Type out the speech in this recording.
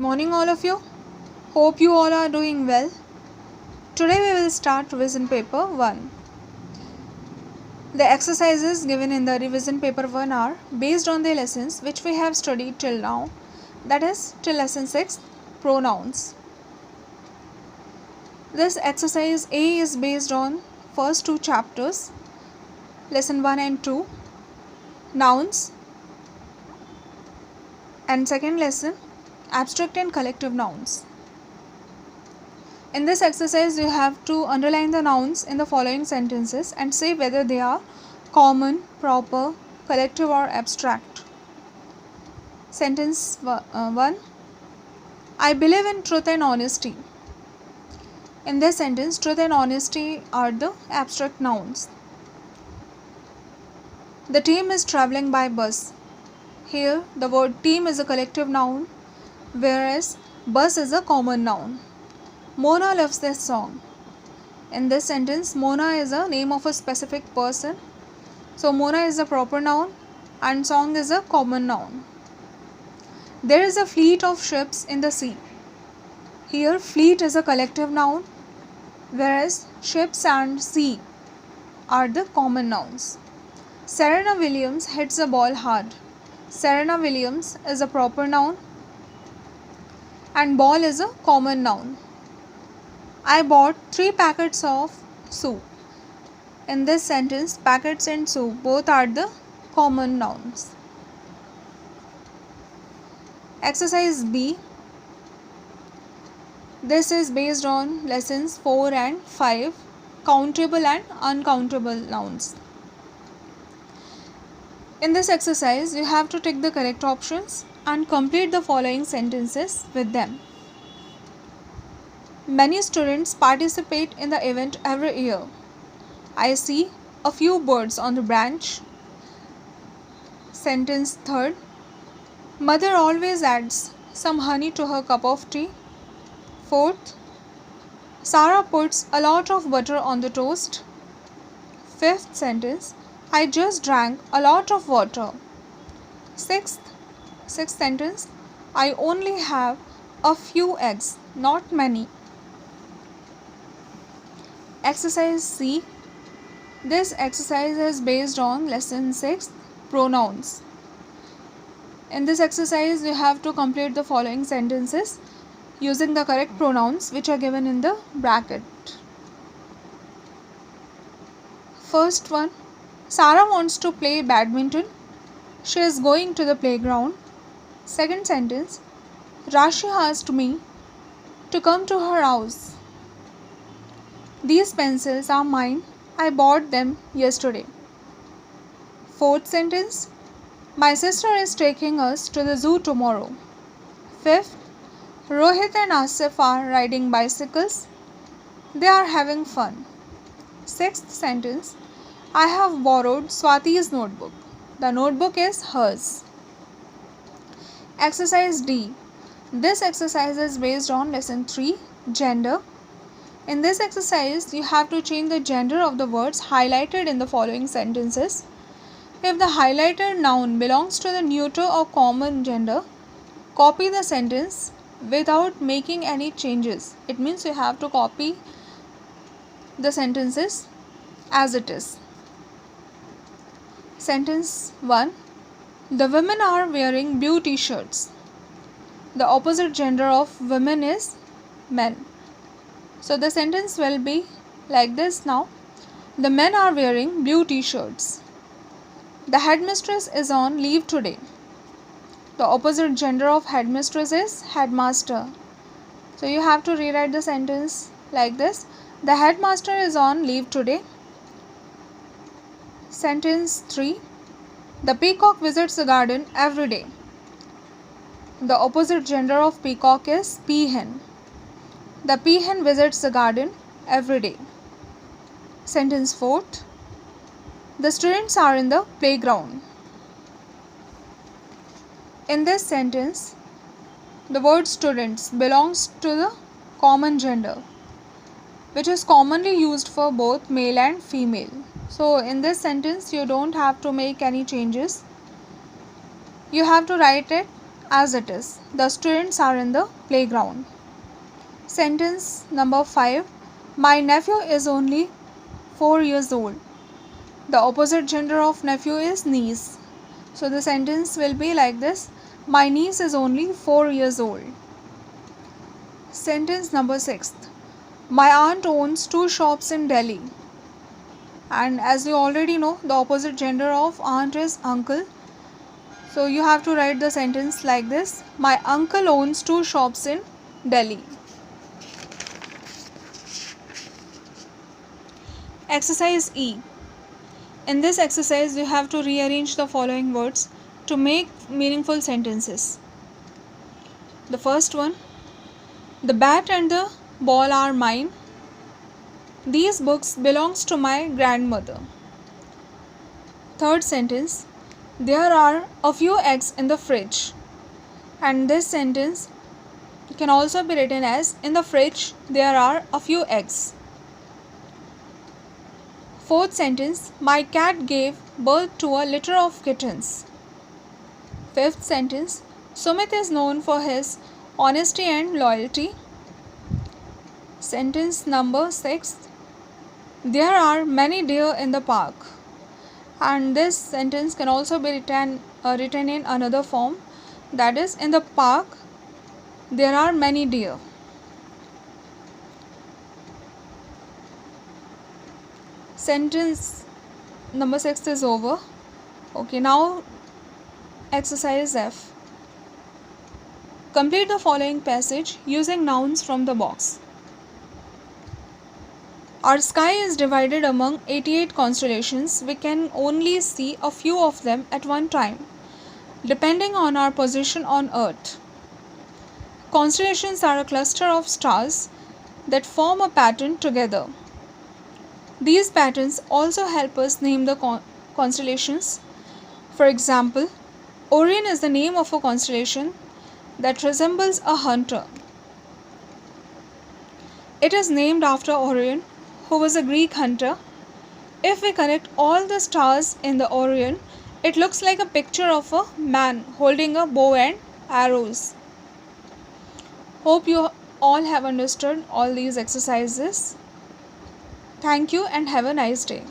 morning, all of you. Hope you all are doing well. Today we will start revision paper 1. The exercises given in the revision paper 1 are based on the lessons which we have studied till now, that is till lesson 6, pronouns. This exercise A is based on first two chapters, lesson 1 and 2, nouns, and second lesson, abstract and collective nouns. In this exercise, you have to underline the nouns in the following sentences and say whether they are common, proper, collective or abstract. Sentence 1. I believe in truth and honesty. In this sentence, truth and honesty are the abstract nouns. The team is traveling by bus. Here, the word team is a collective noun, whereas bus is a common noun. Mona loves this song. In this sentence, Mona is a name of a specific person. So, Mona is a proper noun and song is a common noun. There is a fleet of ships in the sea. Here, fleet is a collective noun, whereas ships and sea are the common nouns. Serena Williams hits the ball hard. Serena Williams is a proper noun and ball is a common noun. I bought 3 packets of soup. In this sentence, packets and soup both are the common nouns. Exercise B. This is based on lessons 4 and 5, countable and uncountable nouns. In this exercise, you have to tick the correct options and complete the following sentences with them. Many students participate in the event every year. I see a few birds on the branch. Sentence 3. Mother always adds some honey to her cup of tea. 4th. Sarah puts a lot of butter on the toast. 5th sentence. I just drank a lot of water. 6th sentence. I only have a few eggs, not many. Exercise C. This exercise is based on lesson 6, pronouns. In this exercise, you have to complete the following sentences using the correct pronouns which are given in the bracket. First one, Sarah wants to play badminton. She is going to the playground. Second sentence, Rashi asked me to come to her house. These pencils are mine. I bought them yesterday. 4th sentence, my sister is taking us to the zoo tomorrow. 5th, Rohit and Asif are riding bicycles. They are having fun. 6th sentence, I have borrowed Swati's notebook. The notebook is hers. Exercise D. This exercise is based on lesson 3, gender. In this exercise, you have to change the gender of the words highlighted in the following sentences. If the highlighted noun belongs to the neuter or common gender, copy the sentence without making any changes. It means you have to copy the sentences as it is. Sentence 1. The women are wearing blue t-shirts. The opposite gender of women is men. So the sentence will be like this now. The men are wearing blue t-shirts. The headmistress is on leave today. The opposite gender of headmistress is headmaster. So you have to rewrite the sentence like this. The headmaster is on leave today. Sentence 3. The peacock visits the garden every day. The opposite gender of peacock is peahen. The peahen visits the garden every day. Sentence 4. The students are in the playground. In this sentence, the word students belongs to the common gender, which is commonly used for both male and female. So in this sentence, you don't have to make any changes. You have to write it as it is. The students are in the playground. Sentence number 5. My nephew is only 4 years old. The opposite gender of nephew is niece. So the sentence will be like this. My niece is only 4 years old. Sentence number 6. My aunt owns 2 shops in Delhi. And as you already know, the opposite gender of aunt is uncle. So you have to write the sentence like this. My uncle owns 2 shops in Delhi. Exercise E. In this exercise, you have to rearrange the following words to make meaningful sentences. The first one, the bat and the ball are mine. These books belongs to my grandmother. Third sentence, there are a few eggs in the fridge. And this sentence can also be written as, in the fridge there are a few eggs. Fourth sentence, my cat gave birth to a litter of kittens. Fifth sentence, Sumit is known for his honesty and loyalty. Sentence number 6, there are many deer in the park. And this sentence can also be written in another form, that is, in the park there are many deer. Sentence number 6 is over. Okay, now exercise F. Complete the following passage using nouns from the box. Our sky is divided among 88 constellations. We can only see a few of them at one time, depending on our position on Earth. Constellations are a cluster of stars that form a pattern together. These patterns also help us name the constellations. For example, Orion is the name of a constellation that resembles a hunter. It is named after Orion, who was a Greek hunter. If we connect all the stars in the Orion, it looks like a picture of a man holding a bow and arrows. Hope you all have understood all these exercises. Thank you and have a nice day.